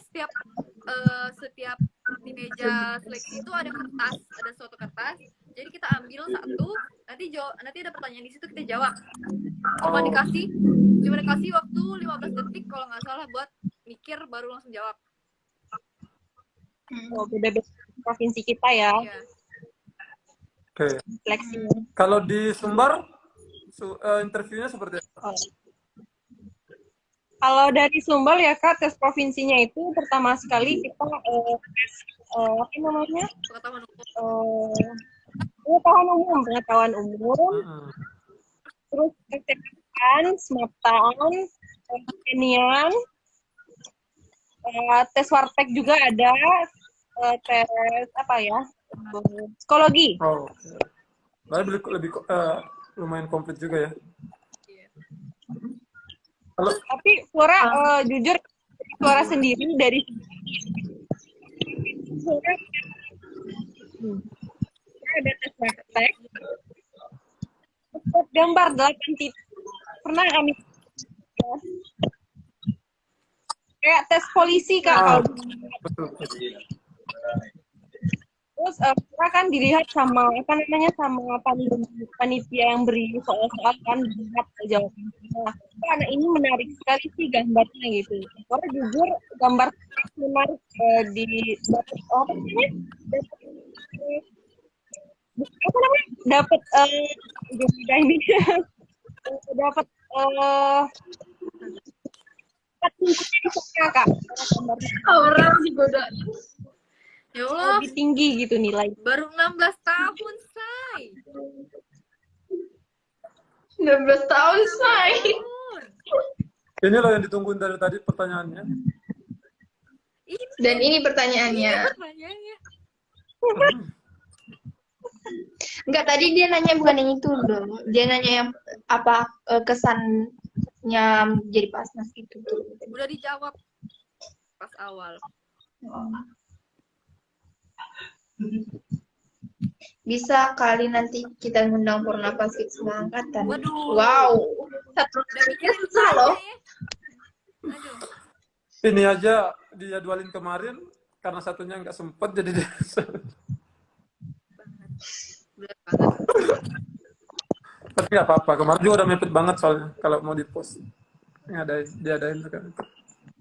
B: setiap di meja seleksi itu ada kertas, ada suatu kertas. Jadi kita ambil satu, nanti ada pertanyaan di situ kita jawab. Cuma dikasih waktu 15 detik kalau nggak salah buat mikir baru langsung jawab.
D: Oh, beda-beda provinsi kita ya.
B: Iya.
A: Oke.
D: Seleksi.
A: Kalau di Sumbar interviewnya seperti apa?
D: Kalau dari Sumbar ya Kak, tes provinsinya itu pertama sekali kita tes apa namanya? Pengetahuan umum. Terus kesehatan, semaptaan, kekinian, tes wartek juga ada, tes apa ya? Psikologi.
A: Oh, lebih lumayan komplit juga ya.
D: Tapi Flora jujur Flora sendiri dari sore ada tes praktek. Buat gambar 8 titik. Pernah kami kayak tes polisi Kak
A: Ah,
D: kalau
A: betul.
D: terus kita kan dilihat sama apa namanya sama panitia yang beri soal-soal kan dilihat jawabannya. Karena ini menarik sekali sih gambarnya gitu. Karena jujur gambar menarik di dapat apa namanya? Apa namanya? Dapat ini dapat Kak gambarnya
C: Orang digoda.
B: Ya Allah,
D: lebih tinggi gitu nilai.
B: baru 16 tahun, say.
C: 19 tahun, say.
A: Ini loh yang ditungguin dari tadi pertanyaannya.
B: Ini
C: Dan ini pertanyaannya.
B: pertanyaannya.
C: Enggak, tadi dia nanya bukan yang itu loh. Dia nanya yang apa kesannya jadi pasnas itu.
B: Udah dijawab pas awal.
C: Bisa kali nanti kita ngundang Purna Pasif semua angkatan.
B: Waduh.
C: Wow. Satu
B: Udah mikirin
C: susah loh.
B: ya. Aduh.
A: Ini aja dijadwalin kemarin karena satunya nggak sempet jadi dia.
B: Bener banget.
A: Tapi nggak apa-apa. Kemarin juga udah mepet banget soalnya kalau mau di post. Diadain kan.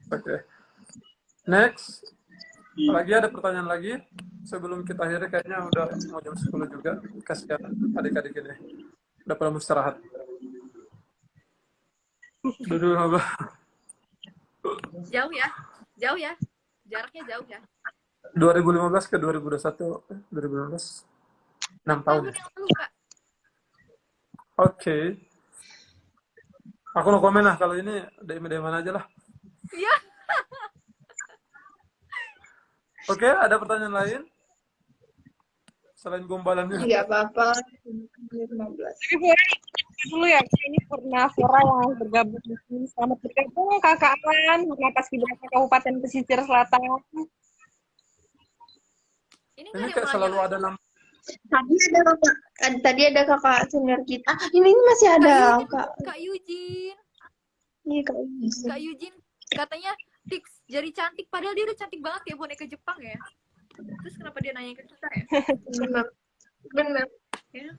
A: Oke. Next. Lagi ada pertanyaan lagi sebelum kita akhiri, kayaknya udah mau jam 10 juga. Kasihan adik-adik ini udah pada mau istirahat. Duduk apa?
B: Jauh ya. Jauh ya. Jaraknya jauh ya.
A: 2015 ke 2021 2015 6 tahun.
B: Tahun yang lalu, Kak.
A: Oke. Aku no komen lah kalau ini DM-DM aja lah.
B: Iya.
A: Oke, ada pertanyaan lain? Selain gombalannya.
C: Enggak apa-apa. 15.
D: Tapi Fora dulu ya, ini pernah Fora yang bergabung di sini. Selamat bergabung Kakak Alan, Purna Paskibraka Kabupaten Pesisir Selatan.
B: Ini
A: Ini
B: nggak
A: kayak
B: ada
A: selalu
B: yang
A: ada nama.
C: Tadi ada kakak senior kita. Ah, ini masih ada kak.
B: Kak Yujin.
C: Iya kak.
B: Kak Yujin katanya tips jadi cantik, padahal dia udah cantik banget ya, boneka Jepang ya. Terus kenapa dia nanya ke kita ya?
C: Benar. Benar.
B: Ya.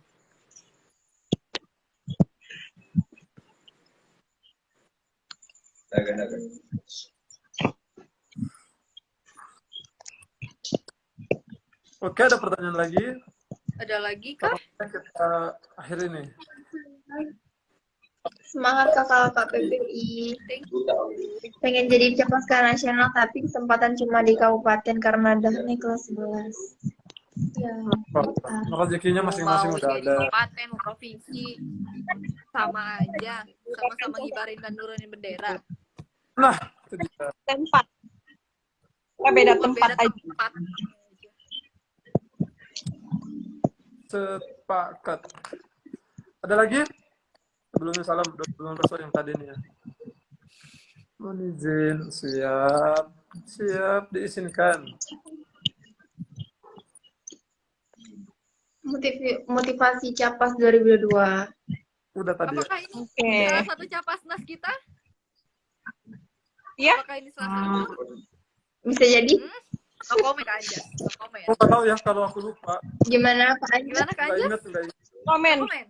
A: Oke, ada pertanyaan lagi.
B: Ada lagi kah?
A: Kita akhiri nih.
C: Semangat kakak PPI.
B: Thank you.
C: Pengen jadi capaska nasional tapi kesempatan cuma di kabupaten karena dahnya kelas 11. Ya.
A: Rezekinya masing-masing
B: Mau
A: udah
B: jadi
A: ada.
B: kabupaten, provinsi, sama aja. Sama-sama ngibarin dan nurunin bendera.
A: Nah, itu dia.
D: Tempat. Kita beda
B: Cuma
D: tempat
B: beda
D: aja.
B: tempat.
A: Sepakat. Ada lagi? Sebelumnya salam belum Rasul yang tadi nih ya. Mohon izin, siap diizinkan.
C: Motivasi Capas 2022.
A: Udah tadi ya.
B: Apakah ini
D: Oke.
B: salah satu capasnas kita?
D: Iya.
B: Apakah ini salah satu?
C: Bisa jadi
B: No komen aja. No komen.
A: Aku nggak tahu ya kalau aku lupa.
C: gimana Kak Anjas?
B: Gimana Kak
A: Nggak
B: Anjas?
A: ingat, nggak ingat.
D: Komen.
B: Komen.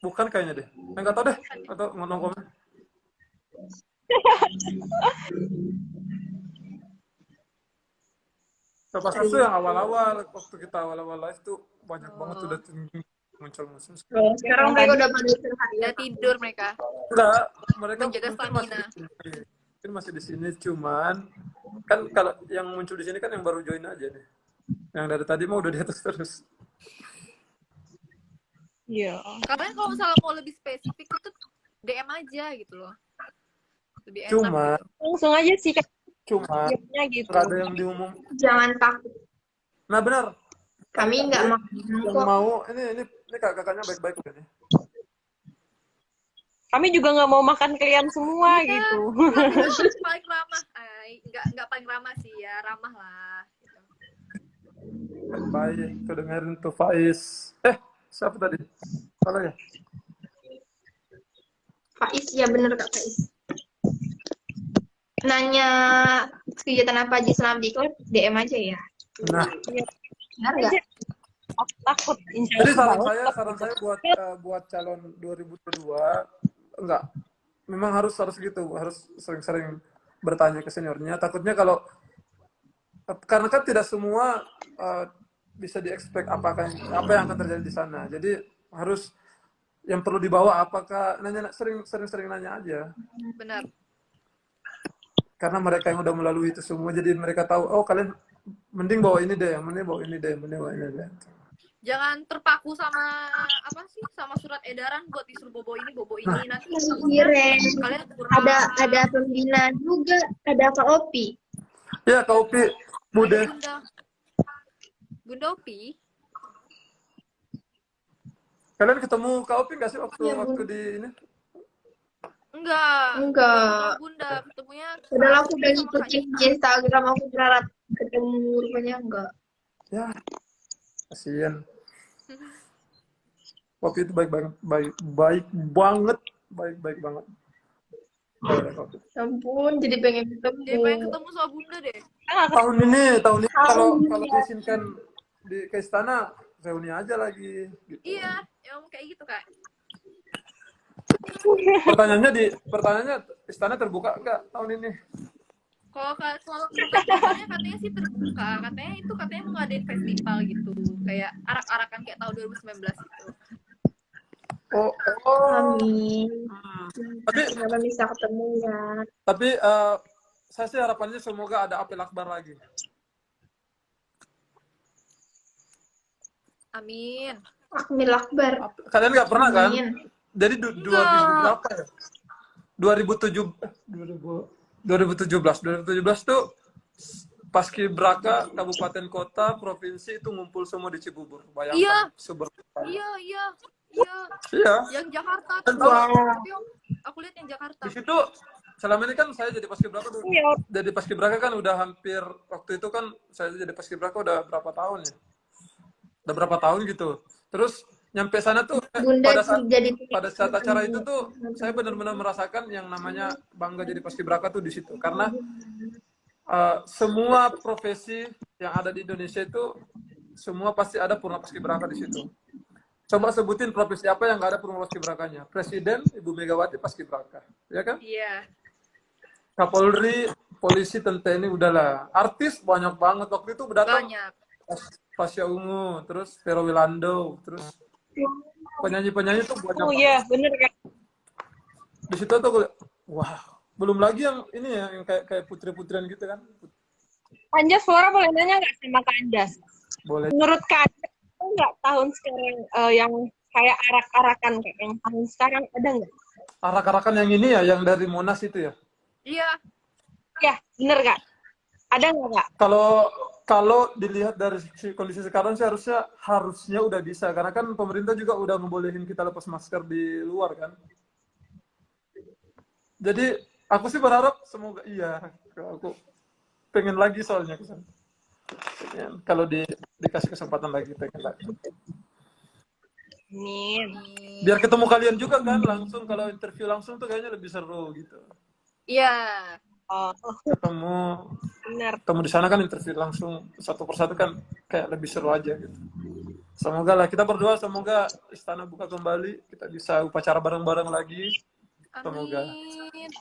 A: Bukan kayaknya deh. Nggak tahu deh. Atau ngomong komen. Pas itu yang awal-awal, waktu kita awal-awal live tuh banyak banget udah muncul.
C: Sekarang mereka udah pada istirahat.
B: Udah tidur mereka.
A: Enggak, mereka
B: Menjaga
A: mungkin masih
B: stamina.
A: di sini. Mungkin masih di sini, cuman kan kalau yang muncul di sini kan yang baru join aja nih. Yang dari tadi mah udah di atas terus.
D: Iya.
B: Kalian kalau misalnya mau lebih spesifik itu DM aja gitu loh. Lebih enak.
A: Cuman,
D: Langsung aja sih Kak.
A: cuman
D: Jawabnya gitu.
A: nggak ada yang diumum.
C: Jangan takut.
A: Nah benar,
C: Kami nggak mau.
A: yang mau ini kakaknya baik-baik udah nih.
D: Kami juga nggak mau makan kalian semua
B: Iya.
D: gitu.
B: Paling ramah. Nggak paling ramah sih ya, ramah lah. Gitu.
A: baik-baik. Tuh dengerin tuh Faiz. Siapa tadi? Kalau ya?
C: Faiz, ya bener Kak Faiz. Nanya kegiatan apa aja selama di klub, DM aja ya.
A: Nah,
C: Benar nggak?
D: Aku takut insya
A: jadi
D: Allah
A: saran saya buat calon 2022 enggak, memang harus gitu, harus sering-sering bertanya ke seniornya. Takutnya kalau karena kan tidak semua bisa di-expect apa yang akan terjadi di sana. Jadi harus yang perlu dibawa apakah sering nanya aja.
B: Benar.
A: Karena mereka yang udah melalui itu semua, jadi mereka tahu, oh kalian mending bawa ini deh, mending bawa ini deh.
B: Jangan terpaku sama apa sih, sama surat edaran buat disuruh bobo ini nanti
C: Kiren.
B: kalian kurang.
C: Ada pembina juga, ada Kak Opi.
A: Ya, Kak Upi, Bude.
B: Bunda Opi.
A: Kalian ketemu Kak Upi nggak sih waktu
C: Iya, Bu.
A: di ini?
B: Enggak.
C: Enggak.
B: Bunda ketemunya.
C: Padahal aku udah ngikutin di Instagram, aku berharap ketemu, rupanya enggak.
A: Ya, kasihan. Kopi itu baik banget.
C: Ampun, jadi pengen
B: Jadi pengen
C: ketemu.
B: ketemu sama Bunda deh.
A: Tahun ini kalau diizinkan ke istana, reuni aja lagi. Gitu.
B: Iya, emang kayak gitu Kak.
A: Pertanyaannya istana terbuka enggak tahun ini?
B: Kalau katanya sih terbuka, katanya mau ngadain festival gitu, kayak arak-arakan kayak tahun 2019 gitu.
A: Oh.
C: Amin.
A: Tapi
C: Semoga bisa ketemu ya.
A: saya sih harapannya semoga ada apel akbar lagi.
B: Amin.
C: Akmil Akbar.
A: Kalian nggak pernah kan?
C: Amin.
A: Jadi 2000 berapa ya? 2017 tuh paskibraka kabupaten kota provinsi itu ngumpul semua di Cibubur. Bayangkan.
B: Iya.
A: Seberapa.
B: Iya.
A: Iya.
B: Yang Jakarta
A: Dan
B: tuh. Tapi aku lihat yang Jakarta.
A: Di situ selama ini kan saya jadi paskibraka tuh. Jadi paskibraka kan udah hampir, waktu itu kan saya jadi paskibraka udah berapa tahun ya? Udah berapa tahun gitu. Terus nyampe sana tuh pada saat acara itu tuh saya benar-benar merasakan yang namanya bangga jadi paskibraka tuh di situ, karena semua profesi yang ada di Indonesia itu semua pasti ada purna paskibraka di situ. Coba sebutin profesi apa yang nggak ada purna paskibrakanya? Presiden, Ibu Megawati paskibraka, ya kan?
B: Iya.
A: Kapolri, polisi, tentara, udahlah. Artis banyak banget waktu itu datang.
B: Banyak.
A: Pasha Ungu, terus Vero Wilando, terus penyanyi tuh banyak.
D: Oh iya, bener kan.
A: Di situ tuh wah, belum lagi yang ini ya, yang kayak putri-putrian gitu kan.
D: Anjas, Flora boleh nanya nggak sama Kak Anjas?
A: Boleh.
D: Menurut Kak Anjas, ada nggak tahun sekarang yang kayak arak-arakan kayak yang tahun sekarang, ada nggak?
A: Arak-arakan yang ini ya, yang dari Monas itu ya?
B: Iya.
D: Ya, bener Kak. Ada nggak Kak?
A: Kalau dilihat dari kondisi sekarang sih harusnya udah bisa, karena kan pemerintah juga udah ngebolehin kita lepas masker di luar kan. Jadi aku sih berharap semoga iya. Aku pengen lagi soalnya kesana. Kalau dikasih kesempatan lagi, pengen lagi.
D: Amin.
A: Biar ketemu kalian juga kan langsung, kalau interview langsung tuh kayaknya lebih seru gitu.
B: Iya.
D: Oh,
A: Ketemu
D: benar.
A: di sana kan interview langsung satu persatu kan kayak lebih seru aja gitu. Semoga lah, kita berdoa semoga istana buka kembali, kita bisa upacara bareng-bareng lagi. Semoga.
B: Amin.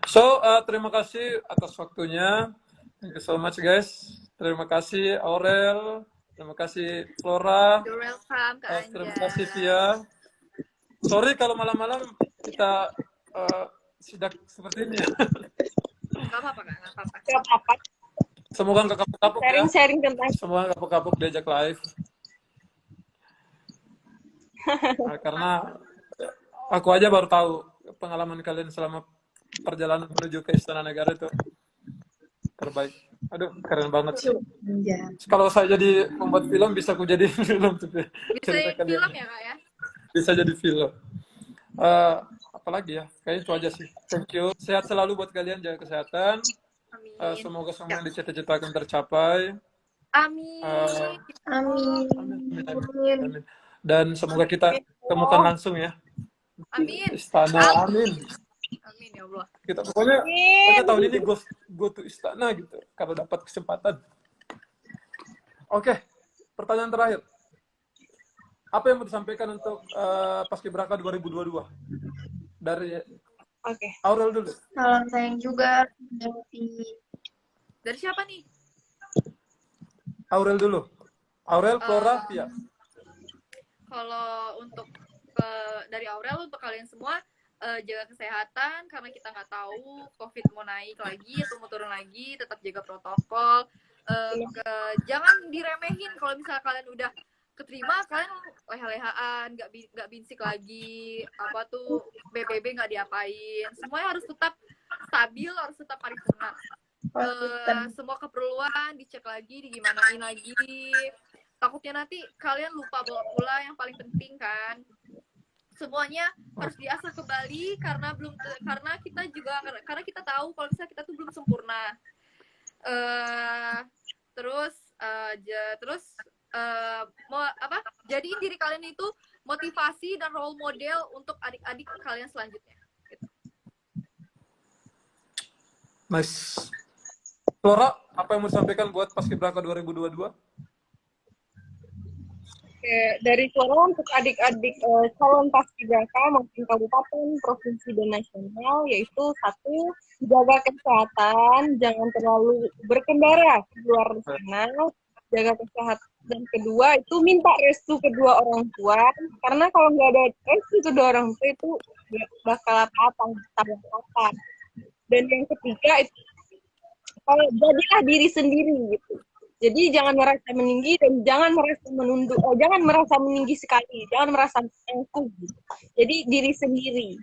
A: So, terima kasih atas waktunya. Thank you so much guys. Terima kasih Aurel, terima kasih Flora,
B: You're welcome, Kak Anja.
A: terima kasih Via. Sorry kalau malam-malam kita sidak seperti ini.
B: Nggak apa-apa, Kak. Nggak apa-apa.
D: Gak apa-apa.
A: Semoga nggak kapok-kapok ya.
D: Sharing-sharing tentang
A: Semoga nggak kapok-kapok diajak live. Nah, karena aku aja baru tahu pengalaman kalian selama perjalanan menuju ke Istana Negara itu terbaik. Aduh, keren banget sih. Kalau saya jadi membuat film, bisa aku jadi film tuh.
B: Bisa jadi film ya, Kak ya?
A: Bisa jadi film. Apalagi ya, kayaknya itu aja sih. Thank you. Sehat selalu buat kalian, jaga kesehatan.
B: Amin.
A: Semoga semua yang dicita-citakan tercapai.
B: Amin.
A: Eh,
C: Amin.
A: Amin, amin, amin. Dan semoga kita temukan langsung ya di
B: Amin.
A: istana. Amin.
B: Amin ya Allah.
A: Kita pokoknya tahun ini go to istana gitu kalau dapat kesempatan. Oke, pertanyaan terakhir. Apa yang mau disampaikan untuk Paskibraka 2022? Dari
D: Oke.
A: Aurel dulu.
C: Salam sayang juga dari
B: Dari siapa nih?
A: Aurel dulu. Aurel, Flora, Via.
B: Kalau untuk dari Aurel untuk kalian semua jaga kesehatan karena kita nggak tahu COVID mau naik lagi atau mau turun lagi, tetap jaga protokol. Jangan diremehin kalau misalnya kalian udah keterima, kalian leha-lehaan, nggak binsik lagi, apa tuh BBB nggak diapain. Semuanya harus tetap stabil, harus tetap paripurna. Semua keperluan dicek lagi, digimanain lagi. Takutnya nanti kalian lupa bawa pula yang paling penting kan. Semuanya harus diasah kembali karena kita tahu kalau misalnya kita tuh belum sempurna. Jadiin diri kalian itu motivasi dan role model untuk adik-adik kalian selanjutnya gitu.
A: Nice. Flora, apa yang mau disampaikan buat Paskibraka 2022?
D: Oke, dari Flora untuk adik-adik calon paskibraka maupun kabupaten, provinsi, dan nasional, yaitu 1, jaga kesehatan, jangan terlalu berkendara di luar sana, jaga kesehatan. Dan kedua, itu minta restu kedua orang tua, karena kalau nggak ada restu kedua orang tua itu bakal apa-apa. Dan yang ketiga, itu jadilah diri sendiri gitu. Jadi jangan merasa meninggi dan jangan merasa meninggi sekali, jangan merasa angkuh. Jadi diri sendiri.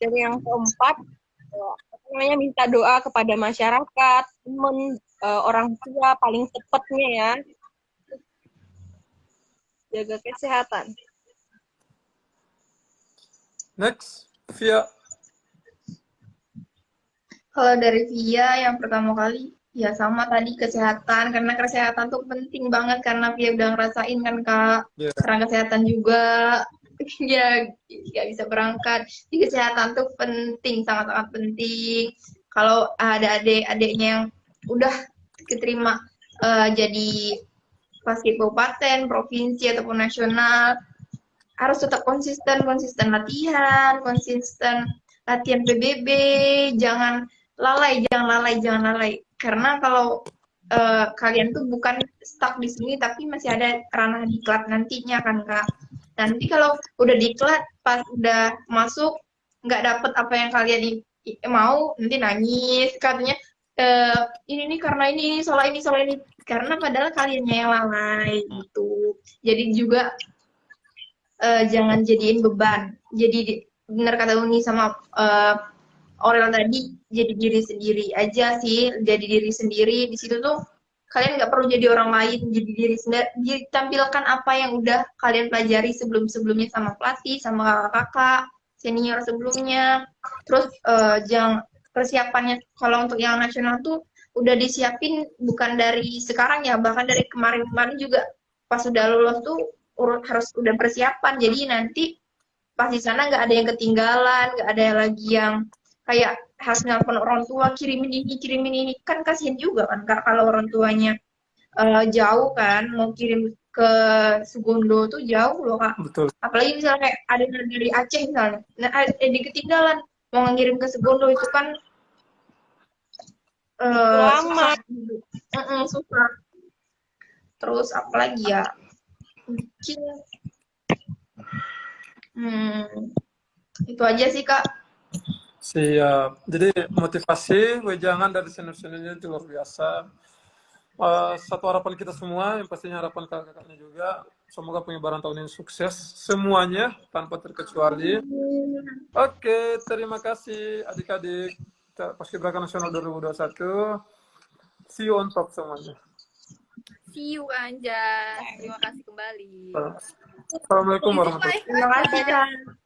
D: Dan yang keempat, minta doa kepada masyarakat, teman, orang tua paling tepatnya ya. Jaga kesehatan.
A: Next, Via.
C: Kalau dari Via yang pertama kali ya sama tadi kesehatan, karena kesehatan tuh penting banget karena Via udah ngerasain kan Kak.
A: Yeah.
C: Karena kesehatan juga ya nggak bisa berangkat. Jadi kesehatan tuh penting, sangat-sangat penting. Kalau ada adik-adiknya yang udah keterima jadi paski kabupaten, provinsi ataupun nasional, harus tetap konsisten latihan PBB, jangan lalai. Karena kalau kalian tuh bukan stuck di sini, tapi masih ada ranah diklat nantinya kan Kak. Nanti kalau udah diklat, pas udah masuk nggak dapet apa yang kalian mau, nanti nangis katanya ini karena ini soal ini, karena padahal kaliannya yang lalai gitu. Jadi juga jangan jadiin beban. Jadi benar kata Uni sama Aurel tadi, jadi diri sendiri aja sih. Jadi diri sendiri di situ tuh kalian nggak perlu jadi orang lain, jadi diri sendiri. Tampilkan apa yang udah kalian pelajari sebelumnya sama pelatih, sama kakak senior sebelumnya. Terus jangan persiapannya kalau untuk yang nasional tuh udah disiapin bukan dari sekarang ya, bahkan dari kemarin juga pas udah lulus tuh harus udah persiapan. Jadi nanti pas di sana nggak ada yang ketinggalan, nggak ada lagi yang kayak harus nelfon orang tua kirimin ini, kan kasihan juga kan Kak kalau orang tuanya jauh kan, mau kirim ke Sugondo tuh jauh loh Kak.
A: Betul.
C: Apalagi misalnya kayak ada dari Aceh misalnya, nah di ketinggalan mau ngirim ke Sugondo itu kan
D: lama.
C: Susah. Terus apalagi ya, mungkin itu aja sih Kak.
A: Siap. Jadi motivasi, wejangan dari senior-seniornya itu luar biasa. Satu harapan kita semua, yang pastinya harapan kakak-kakaknya juga, semoga penyebaran tahun ini sukses semuanya tanpa terkecuali. Oke, terima kasih adik-adik Paskibraka Nasional 2021. See you on top semuanya.
B: See you Anjas. Terima kasih kembali.
A: Assalamualaikum warahmatullahi wabarakatuh.
C: Terima kasih Kak.